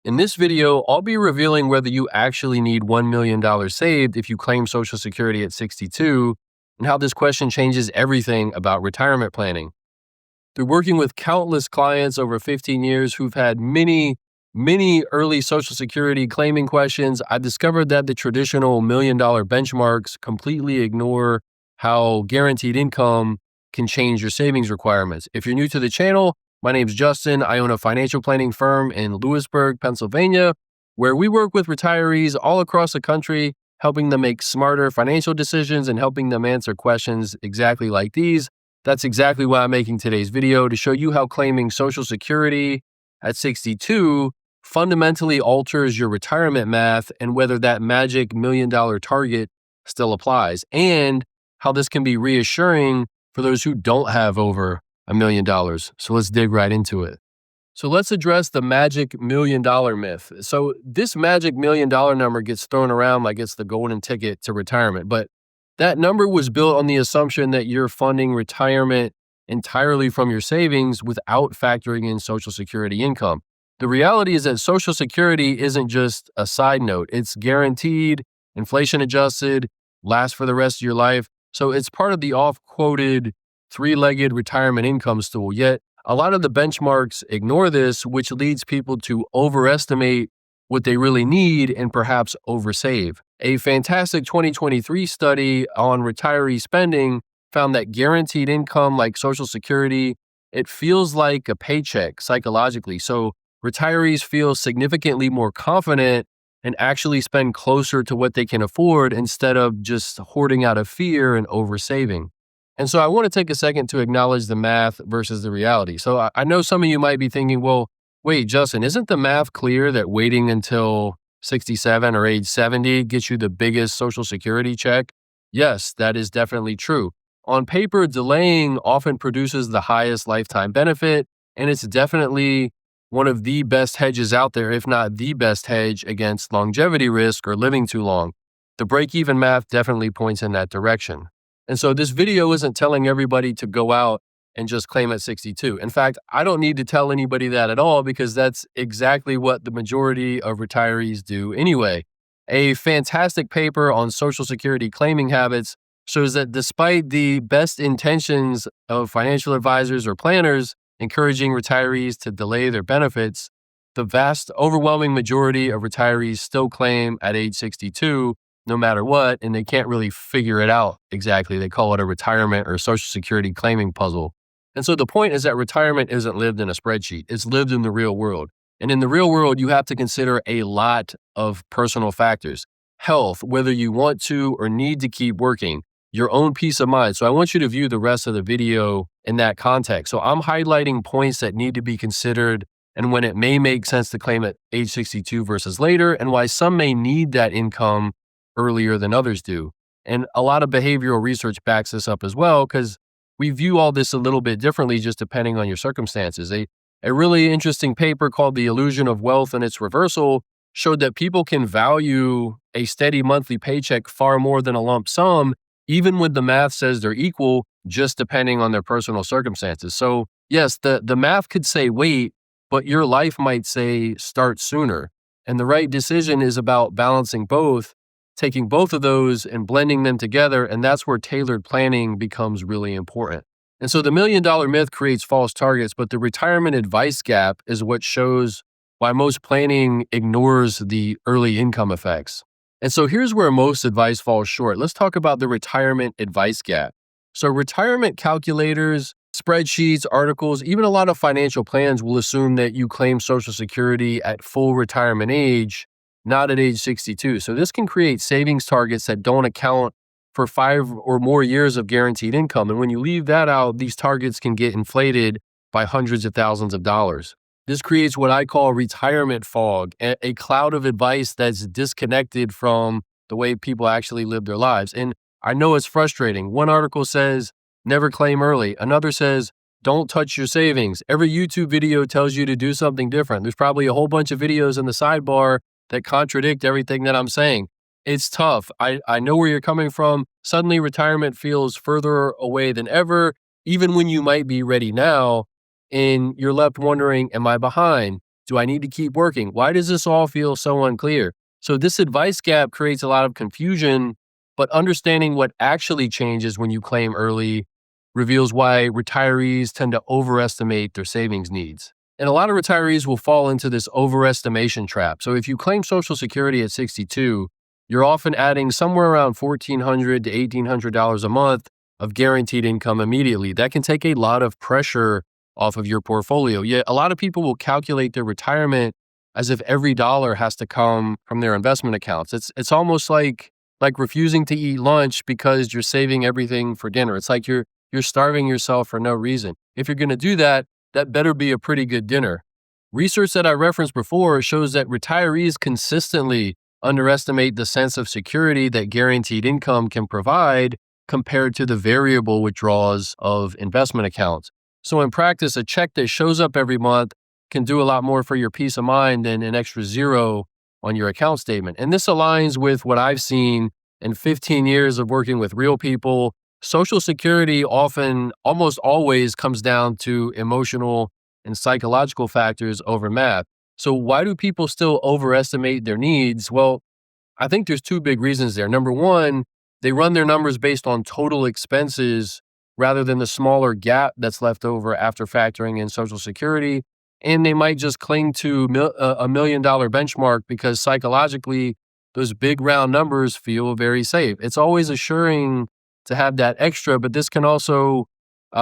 In this video, I'll be revealing whether you actually need $1 million saved if you claim Social Security at 62, and how this question changes everything about retirement planning. Through working with countless clients over 15 years who've had many early Social Security claiming questions, I discovered that the traditional $1 million benchmarks completely ignore how guaranteed income can change your savings requirements. If you're new to the channel, my name's Justin. I own a financial planning firm in Lewisburg, Pennsylvania, where we work with retirees all across the country, helping them make smarter financial decisions and helping them answer questions exactly like these. That's exactly why I'm making today's video, to show you how claiming Social Security at 62 fundamentally alters your retirement math and whether that magic $1 million target still applies, and how this can be reassuring for those who don't have over $1 million. So let's dig right into it. So let's address the magic $1 million myth. So this magic $1 million number gets thrown around like it's the golden ticket to retirement, but that number was built on the assumption that you're funding retirement entirely from your savings without factoring in Social Security income. The reality is that Social Security isn't just a side note. It's guaranteed, inflation adjusted, lasts for the rest of your life. So it's part of the oft-quoted three-legged retirement income stool. Yet a lot of the benchmarks ignore this, which leads people to overestimate what they really need and perhaps oversave. A fantastic 2023 study on retiree spending found that guaranteed income like Social Security, it feels like a paycheck psychologically. So retirees feel significantly more confident and actually spend closer to what they can afford instead of just hoarding out of fear and oversaving. And so I want to take a second to acknowledge the math versus the reality. So I know some of you might be thinking, well, wait, Justin, isn't the math clear that waiting until 67 or age 70 gets you the biggest Social Security check? Yes, that is definitely true. On paper, delaying often produces the highest lifetime benefit, and it's definitely one of the best hedges out there, if not the best hedge against longevity risk or living too long. The break-even math definitely points in that direction. And so this video isn't telling everybody to go out and just claim at 62. In fact, I don't need to tell anybody that at all, because that's exactly what the majority of retirees do anyway. A fantastic paper on Social Security claiming habits shows that despite the best intentions of financial advisors or planners encouraging retirees to delay their benefits, the vast overwhelming majority of retirees still claim at age 62 no matter what, and they can't really figure it out exactly. They call it a retirement or Social Security claiming puzzle. And so the point is that retirement isn't lived in a spreadsheet. It's lived in the real world. And in the real world, you have to consider a lot of personal factors. Health, whether you want to or need to keep working, your own peace of mind. So I want you to view the rest of the video in that context. So I'm highlighting points that need to be considered and when it may make sense to claim at age 62 versus later, and why some may need that income earlier than others do. And a lot of behavioral research backs this up as well, because we view all this a little bit differently just depending on your circumstances. A really interesting paper called The Illusion of Wealth and Its Reversal showed that people can value a steady monthly paycheck far more than a lump sum, even when the math says they're equal, just depending on their personal circumstances. So yes, the math could say wait, but your life might say start sooner. And the right decision is about balancing both, taking both of those and blending them together, and that's where tailored planning becomes really important. And so the $1 million myth creates false targets, but the retirement advice gap is what shows why most planning ignores the early income effects. And so here's where most advice falls short. Let's talk about the retirement advice gap. So retirement calculators, spreadsheets, articles, even a lot of financial plans will assume that you claim Social Security at full retirement age, not at age 62. So this can create savings targets that don't account for 5 or more years of guaranteed income. And when you leave that out, these targets can get inflated by hundreds of thousands of dollars. This creates what I call retirement fog, a cloud of advice that's disconnected from the way people actually live their lives. And I know it's frustrating. One article says, never claim early. Another says, don't touch your savings. Every YouTube video tells you to do something different. There's probably a whole bunch of videos in the sidebar that contradict everything that I'm saying. It's tough. I know where you're coming from. Suddenly retirement feels further away than ever, even when you might be ready now, and you're left wondering, am I behind? Do I need to keep working? Why does this all feel so unclear? So, this advice gap creates a lot of confusion, but understanding what actually changes when you claim early reveals why retirees tend to overestimate their savings needs. And a lot of retirees will fall into this overestimation trap. So, if you claim Social Security at 62, you're often adding somewhere around $1,400 to $1,800 a month of guaranteed income immediately. That can take a lot of pressure off of your portfolio. Yet a lot of people will calculate their retirement as if every dollar has to come from their investment accounts. It's almost like refusing to eat lunch because you're saving everything for dinner. It's like you're starving yourself for no reason. If you're going to do that, that better be a pretty good dinner. Research that I referenced before shows that retirees consistently underestimate the sense of security that guaranteed income can provide compared to the variable withdrawals of investment accounts. So in practice, a check that shows up every month can do a lot more for your peace of mind than an extra zero on your account statement. And this aligns with what I've seen in 15 years of working with real people. Social Security often, almost always, comes down to emotional and psychological factors over math. So why do people still overestimate their needs? Well, I think there's two big reasons there. Number one, they run their numbers based on total expenses rather than the smaller gap that's left over after factoring in Social Security. And they might just cling to a $1 million benchmark because psychologically, those big round numbers feel very safe. It's always assuring to have that extra, but this can also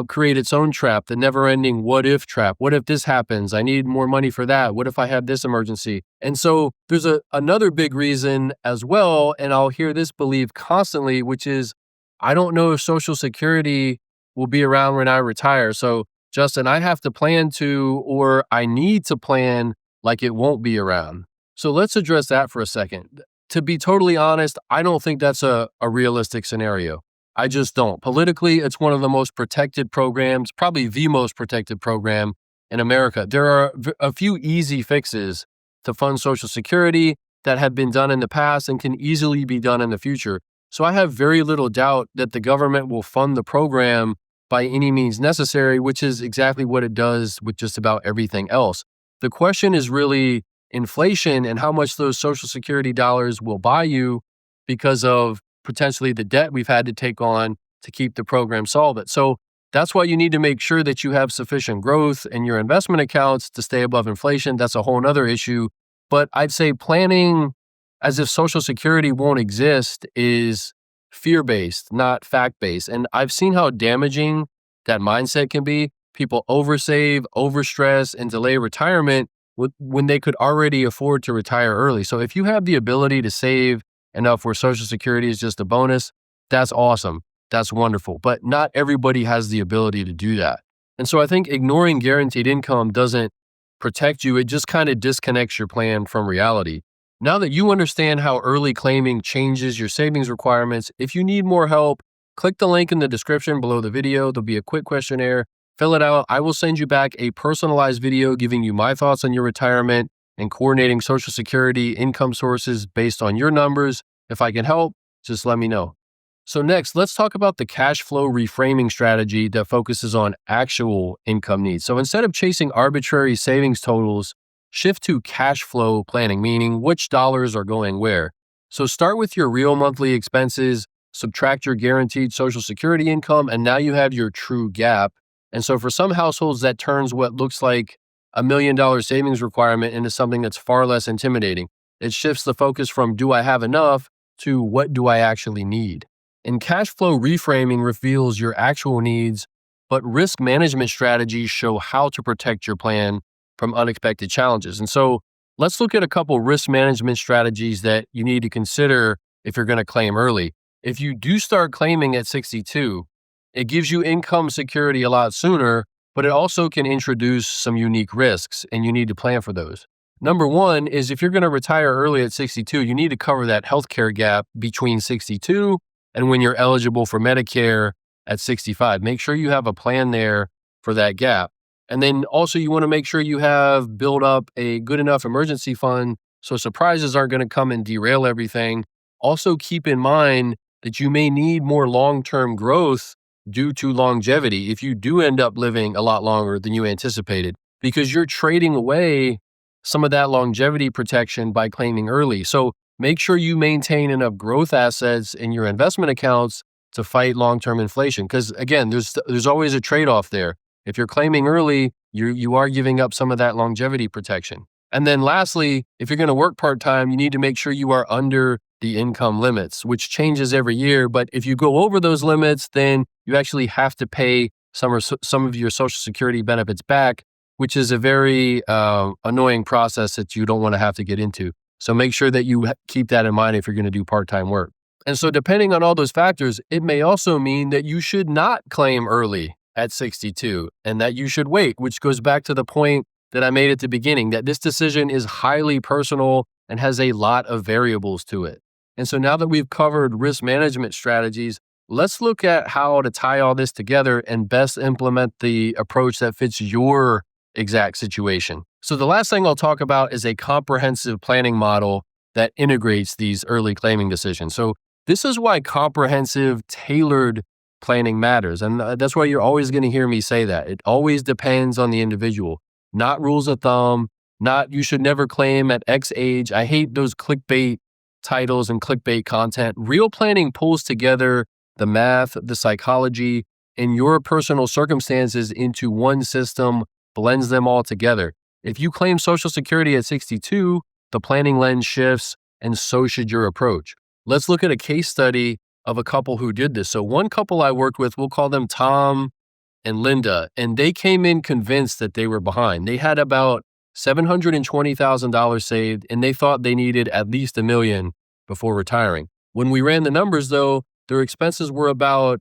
create its own trap, the never ending what if trap. What if this happens? I need more money for that. What if I have this emergency? And so there's another big reason as well. And I'll hear this belief constantly, which is I don't know if Social Security will be around when I retire. So, Justin, I have to plan to, or I need to plan like it won't be around. So let's address that for a second. To be totally honest, I don't think that's a realistic scenario. I just don't. Politically, it's one of the most protected programs, probably the most protected program in America. There are a few easy fixes to fund Social Security that have been done in the past and can easily be done in the future. So I have very little doubt that the government will fund the program by any means necessary, which is exactly what it does with just about everything else. The question is really inflation and how much those Social Security dollars will buy you because of potentially the debt we've had to take on to keep the program solvent. So that's why you need to make sure that you have sufficient growth in your investment accounts to stay above inflation. That's a whole nother issue. But I'd say planning as if Social Security won't exist is fear-based, not fact-based. And I've seen how damaging that mindset can be. People oversave, overstress, and delay retirement when they could already afford to retire early. So if you have the ability to save enough where Social Security is just a bonus, that's awesome. That's wonderful. But not everybody has the ability to do that. And so I think ignoring guaranteed income doesn't protect you. It just kind of disconnects your plan from reality. Now that you understand how early claiming changes your savings requirements, if you need more help, click the link in the description below the video. There'll be a quick questionnaire. Fill it out. I will send you back a personalized video giving you my thoughts on your retirement and coordinating Social Security income sources based on your numbers. If I can help, just let me know. So next, let's talk about the cash flow reframing strategy that focuses on actual income needs. So instead of chasing arbitrary savings totals, shift to cash flow planning, meaning which dollars are going where. So start with your real monthly expenses, subtract your guaranteed Social Security income, and now you have your true gap. And so for some households, that turns what looks like $1 million savings requirement into something that's far less intimidating. It shifts the focus from do I have enough to what do I actually need. And cash flow reframing reveals your actual needs, but risk management strategies show how to protect your plan from unexpected challenges. And so let's look at a couple risk management strategies that you need to consider if you're going to claim early. If you do start claiming at 62, it gives you income security a lot sooner, but it also can introduce some unique risks, and you need to plan for those. Number one is if you're going to retire early at 62, you need to cover that healthcare gap between 62 and when you're eligible for Medicare at 65. Make sure you have a plan there for that gap. And then also you want to make sure you have built up a good enough emergency fund so surprises aren't going to come and derail everything. Also keep in mind that you may need more long-term growth due to longevity if you do end up living a lot longer than you anticipated, because you're trading away some of that longevity protection by claiming early. So make sure you maintain enough growth assets in your investment accounts to fight long-term inflation. Because again, there's always a trade-off there. If you're claiming early, you are giving up some of that longevity protection. And then lastly, if you're going to work part-time, you need to make sure you are under the income limits, which changes every year. But if you go over those limits, then you actually have to pay some of your Social Security benefits back, which is a very annoying process that you don't want to have to get into. So make sure that you keep that in mind if you're going to do part-time work. And so depending on all those factors, it may also mean that you should not claim early at 62 and that you should wait, which goes back to the point that I made at the beginning, that this decision is highly personal and has a lot of variables to it. And so now that we've covered risk management strategies, let's look at how to tie all this together and best implement the approach that fits your exact situation. So the last thing I'll talk about is a comprehensive planning model that integrates these early claiming decisions. So this is why comprehensive, tailored planning matters. And that's why you're always going to hear me say that. It always depends on the individual, not rules of thumb, not you should never claim at X age. I hate those clickbait titles and clickbait content. Real planning pulls together the math, the psychology, and your personal circumstances into one system, blends them all together. If you claim Social Security at 62, the planning lens shifts, and so should your approach. Let's look at a case study of a couple who did this. So one couple I worked with, we'll call them Tom and Linda, and they came in convinced that they were behind. They had about $720,000 saved, and they thought they needed at least $1 million before retiring. When we ran the numbers, though, their expenses were about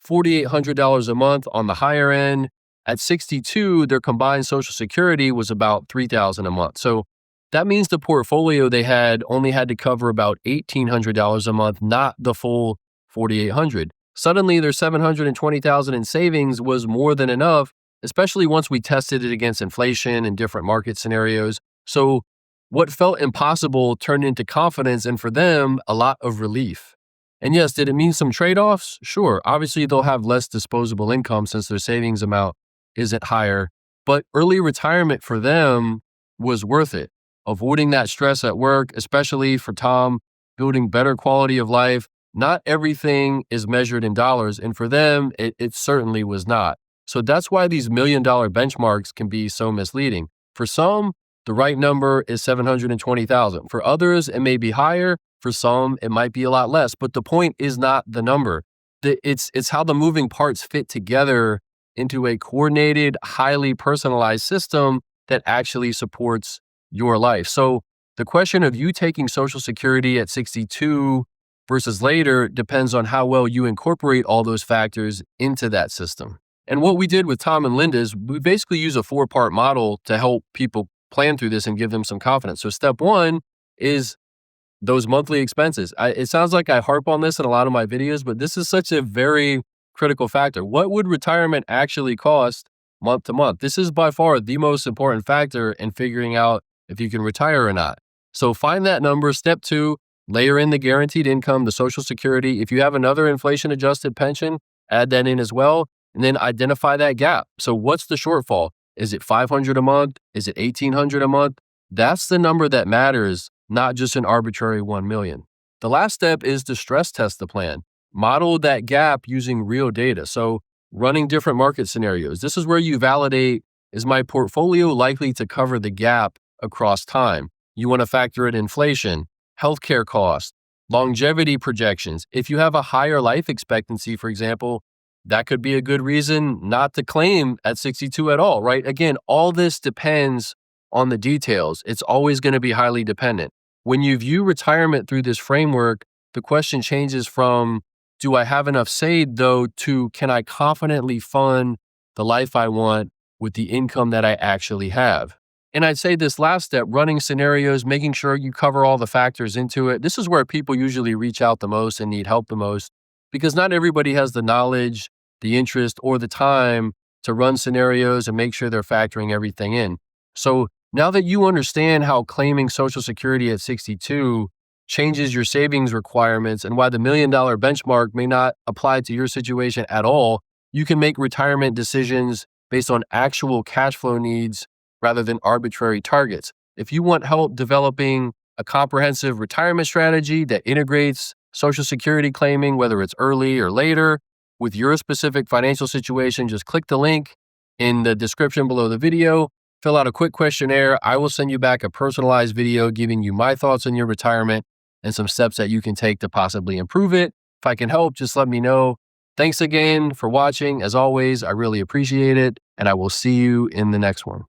$4,800 a month on the higher end. At 62, their combined Social Security was about $3,000 a month. So that means the portfolio they had only had to cover about $1,800 a month, not the full $4,800. Suddenly, their $720,000 in savings was more than enough, especially once we tested it against inflation and different market scenarios. So what felt impossible turned into confidence, and for them, a lot of relief. And yes, did it mean some trade-offs? Sure. Obviously, they'll have less disposable income since their savings amount isn't higher, but early retirement for them was worth it. Avoiding that stress at work, especially for Tom, building better quality of life. Not everything is measured in dollars, and for them, it certainly was not. So that's why these $1 million benchmarks can be so misleading. For some, the right number is $720,000. For others, it may be higher. For some, it might be a lot less. But the point is not the number. It's how the moving parts fit together into a coordinated, highly personalized system that actually supports your life. So the question of you taking Social Security at 62 versus later depends on how well you incorporate all those factors into that system. And what we did with Tom and Linda is we basically use a 4-part model to help people plan through this and give them some confidence. So step 1 is those monthly expenses. It sounds like I harp on this in a lot of my videos, but this is such a very critical factor. What would retirement actually cost month to month? This is by far the most important factor in figuring out if you can retire or not. So find that number. Step 2, layer in the guaranteed income, the Social Security. If you have another inflation-adjusted pension, add that in as well, and then identify that gap. So what's the shortfall? Is it $500 a month? Is it $1,800 a month? That's the number that matters, not just an arbitrary 1 million. The last step is to stress test the plan. Model that gap using real data. So running different market scenarios. This is where you validate, is my portfolio likely to cover the gap across time? You want to factor in inflation, healthcare costs, longevity projections. If you have a higher life expectancy, for example, that could be a good reason not to claim at 62 at all, right? Again, all this depends on the details. It's always going to be highly dependent. When you view retirement through this framework, the question changes from, do I have enough saved, though, to can I confidently fund the life I want with the income that I actually have? And I'd say this last step, running scenarios, making sure you cover all the factors into it. This is where people usually reach out the most and need help the most, because not everybody has the knowledge, the interest, or the time to run scenarios and make sure they're factoring everything in. So now that you understand how claiming Social Security at 62 changes your savings requirements and why the $1 million benchmark may not apply to your situation at all, you can make retirement decisions based on actual cash flow needs rather than arbitrary targets. If you want help developing a comprehensive retirement strategy that integrates Social Security claiming, whether it's early or later, with your specific financial situation, just click the link in the description below the video, fill out a quick questionnaire. I will send you back a personalized video giving you my thoughts on your retirement and some steps that you can take to possibly improve it. If I can help, just let me know. Thanks again for watching. As always, I really appreciate it, and I will see you in the next one.